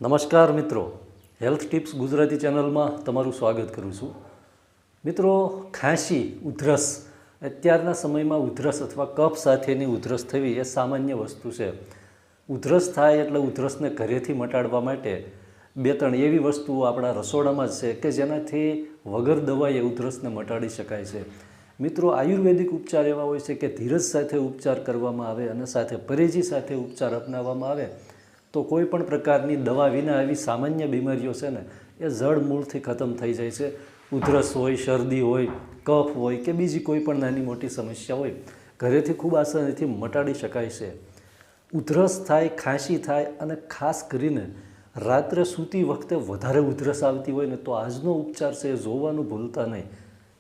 નમસ્કાર મિત્રો, health tips Gujarati ચેનલમાં તમારું સ્વાગત કરું છું. મિત્રો, ખાંસી, ઉધરસ, અત્યારના સમયમાં ઉધરસ અથવા કફ સાથેની ઉધરસ થવી એ સામાન્ય વસ્તુ છે. ઉધરસ થાય એટલે ઉધરસને ઘરેથી મટાડવા માટે 2-3 એવી વસ્તુઓ આપણા રસોડામાં જ છે કે જેનાથી વગર દવાએ ઉધરસને મટાડી શકાય છે. મિત્રો, આયુર્વેદિક ઉપચાર એવા હોય છે કે ધીરજ સાથે ઉપચાર કરવામાં આવે અને સાથે પરેજી સાથે ઉપચાર અપનાવવામાં આવે તો કોઈ પણ પ્રકારની દવા વિના આવી સામાન્ય બીમારીઓ છે ને એ જડ મૂળથી ખતમ થઈ જાય છે. ઉધરસ હોય, શરદી હોય, કફ હોય કે બીજી કોઈ પણ નાની મોટી સમસ્યા હોય, ઘરેથી ખૂબ આસાનીથી મટાડી શકાય છે. ઉધરસ થાય, ખાંસી થાય અને ખાસ કરીને રાત્રે સૂતી વખતે વધારે ઉધરસ આવતી હોય ને તો આજનો ઉપચાર છે એ જોવાનું ભૂલતા નહીં.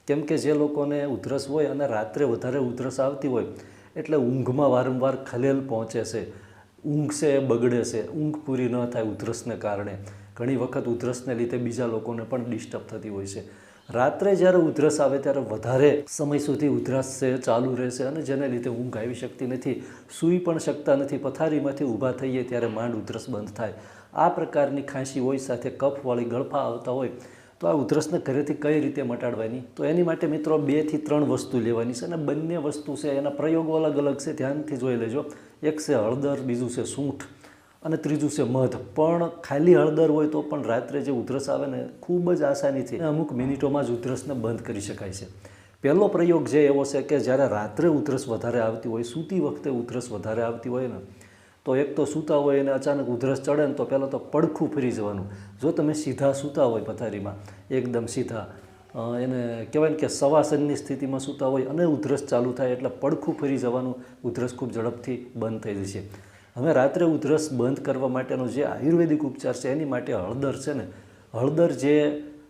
કેમ કે જે લોકોને ઉધરસ હોય અને રાત્રે વધારે ઉધરસ આવતી હોય એટલે ઊંઘમાં વારંવાર ખલેલ પહોંચે છે, ઊંઘ છે એ બગડે છે, ઊંઘ પૂરી ન થાય ઉધરસને કારણે. ઘણી વખત ઉધરસને લીધે બીજા લોકોને પણ ડિસ્ટર્બ થતી હોય છે. રાત્રે જ્યારે ઉધરસ આવે ત્યારે વધારે સમય સુધી ઉધરસ છે ચાલુ રહેશે અને જેને લીધે ઊંઘ આવી શકતી નથી, સૂઈ પણ શકતા નથી, પથારીમાંથી ઊભા થઈએ ત્યારે માંડ ઉધરસ બંધ થાય. આ પ્રકારની ખાંસી હોય, સાથે કફવાળી ગળફા આવતા હોય તો આ ઉધરસને ઘરેથી કઈ રીતે મટાડવાની? તો એની માટે મિત્રો 2 થી 3 વસ્તુ લેવાની છે અને બંને વસ્તુ છે એના પ્રયોગો અલગ અલગ છે, ધ્યાનથી જોઈ લેજો. એક છે હળદર, બીજું છે સૂંઠ અને ત્રીજું છે મધ. પણ ખાલી હળદર હોય તો પણ રાત્રે જે ઉધરસ આવે ને ખૂબ જ આસાનીથી અમુક મિનિટોમાં જ ઉધરસને બંધ કરી શકાય છે. પહેલો પ્રયોગ જે એવો છે કે જ્યારે રાત્રે ઉધરસ વધારે આવતી હોય, સૂતી વખતે ઉધરસ વધારે આવતી હોય ને તો એક તો સૂતા હોય અને અચાનક ઉધરસ ચડે ને તો પહેલાં તો પડખું ફરી જવાનું. જો તમે સીધા સૂતા હોય પથારીમાં એકદમ સીધા, એને કહેવાય ને કે શવાસનની સ્થિતિમાં સૂતા હોય અને ઉધરસ ચાલુ થાય એટલે પડખું ફરી જવાનું, ઉધરસ ખૂબ ઝડપથી બંધ થઈ જશે. હવે રાત્રે ઉધરસ બંધ કરવા માટેનો જે આયુર્વેદિક ઉપચાર છે એની માટે હળદર છે ને, હળદર જે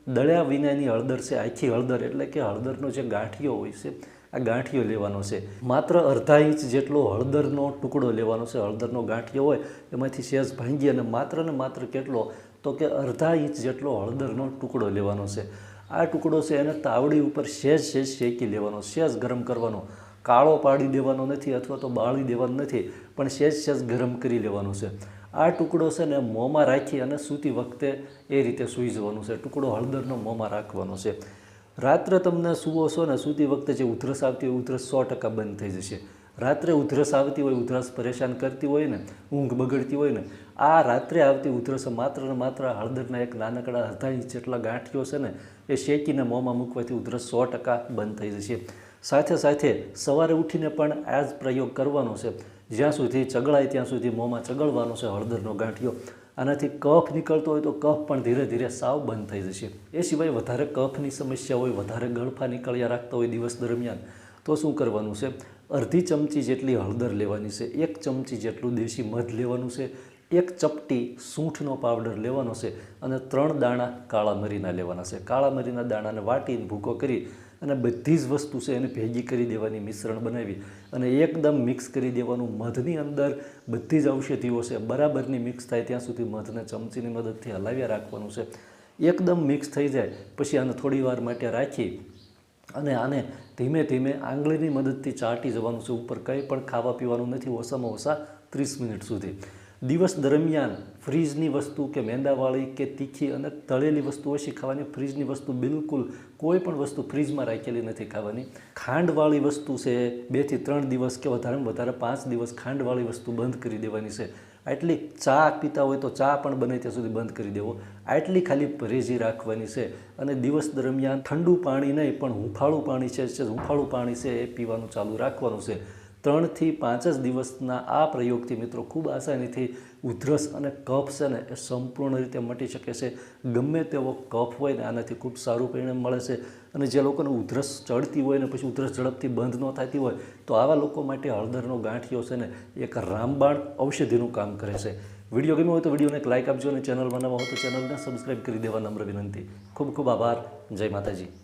દળ્યા વિનાની હળદર છે, આખી હળદર એટલે કે હળદરનો જે ગાંઠિયો હોય છે આ ગાંઠિયો લેવાનો છે. માત્ર અડધા ઇંચ જેટલો હળદરનો ટુકડો લેવાનો છે. હળદરનો ગાંઠિયો હોય એમાંથી સહેજ ભાંગી અને માત્ર કેટલો તો કે અડધા ઇંચ જેટલો હળદરનો ટુકડો લેવાનો છે. આ ટુકડો છે એને તાવડી ઉપર સહેજ શેકી લેવાનો, સહેજ ગરમ કરવાનો. કાળો પાડી દેવાનો નથી અથવા તો બાળી દેવાનો નથી, પણ સહેજ ગરમ કરી લેવાનો છે. આ ટુકડો છે ને મોંમાં રાખી અને સૂતી વખતે એ રીતે સૂઈ જવાનું છે. ટુકડો હળદરનો મોંમાં રાખવાનો છે. રાત્રે તમને સૂવો છો ને સૂતી વખતે જે ઉધરસ આવતી હોય ઉધરસ 100% બંધ થઈ જશે. રાત્રે ઉધરસ આવતી હોય, ઉધરસ પરેશાન કરતી હોય ને, ઊંઘ બગડતી હોય ને, આ રાત્રે આવતી ઉધરસ માત્ર ને માત્ર હળદરના એક નાનકડા અડધા ઇંચ જેટલા ગાંઠિયો છે ને એ શેકીને મોંમાં મૂકવાથી ઉધરસ 100% બંધ થઈ જશે. સાથે સાથે સવારે ઉઠીને પણ આ જ પ્રયોગ કરવાનો છે. જ્યાં સુધી ચગળાય ત્યાં સુધી મોંમાં ચગળવાનો છે હળદરનો ગાંઠિયો. આનાથી કફ નીકળતો હોય તો કફ પણ ધીરે ધીરે સાવ બંધ થઈ જશે. એ સિવાય વધારે કફની સમસ્યા હોય, વધારે ગળફા નીકળ્યા રાખતા હોય દિવસ દરમિયાન તો શું કરવાનું છે? અડધી ચમચી જેટલી હળદર લેવાની છે, 1 ચમચી જેટલું દેશી મધ લેવાનું છે, 1 ચપટી સૂંઠનો પાવડર લેવાનો છે અને 3 દાણા કાળા મરીના લેવાના છે. કાળા મરીના દાણાને વાટીને ભૂકો કરી અને બધી જ વસ્તુ છે એને ભેગી કરી દેવાની, મિશ્રણ બનાવી અને એકદમ મિક્સ કરી દેવાનું. મધની અંદર બધી જ ઔષધિઓ છે બરાબરની મિક્સ થાય ત્યાં સુધી મધને ચમચીની મદદથી હલાવ્યા રાખવાનું છે. એકદમ મિક્સ થઈ જાય પછી આને થોડી વાર માટે રાખી અને આને ધીમે ધીમે આંગળીની મદદથી ચાટી જવાનું છે. ઉપર કંઈ પણ ખાવા પીવાનું નથી, ઓછામાં ઓછા 30 મિનિટ સુધી. દિવસ દરમિયાન ફ્રીજની વસ્તુ કે મેંદાવાળી કે તીખી અને તળેલી વસ્તુ ઓછી ખાવાની. ફ્રીજની વસ્તુ બિલકુલ કોઈ પણ વસ્તુ ફ્રીજમાં રાખેલી નથી ખાવાની. ખાંડવાળી વસ્તુ છે 2 થી 3 દિવસ કે વધારેમાં વધારે 5 દિવસ ખાંડવાળી વસ્તુ બંધ કરી દેવાની છે. આટલી ચા પીતા હોય તો ચા પણ બને ત્યાં સુધી બંધ કરી દેવો. આટલી ખાલી પરેજી રાખવાની છે અને દિવસ દરમિયાન ઠંડુ પાણી નહીં પણ હુંફાળું પાણી છે, હુંફાળું પાણી છે એ પીવાનું ચાલુ રાખવાનું છે. 3 થી 5 જ દિવસના આ પ્રયોગથી મિત્રો ખૂબ આસાનીથી ઉધરસ અને કફ છે ને એ સંપૂર્ણ રીતે મટી શકે છે. ગમે તેવો કફ હોય ને આનાથી ખૂબ સારું પરિણામ મળે છે. અને જે લોકોને ઉધરસ ચડતી હોય ને પછી ઉધરસ ઝડપથી બંધ ન થતી હોય તો આવા લોકો માટે હળદરનો ગાંઠિયો છે ને એક રામબાણ ઔષધિનું કામ કરે છે. વિડીયો ગમ્યો હોય તો વિડીયોને એક લાઇક આપજો અને ચેનલમાં નવા હોય તો ચેનલને સબસ્ક્રાઈબ કરી દેવા નમ્ર વિનંતી. ખૂબ ખૂબ આભાર. જય માતાજી.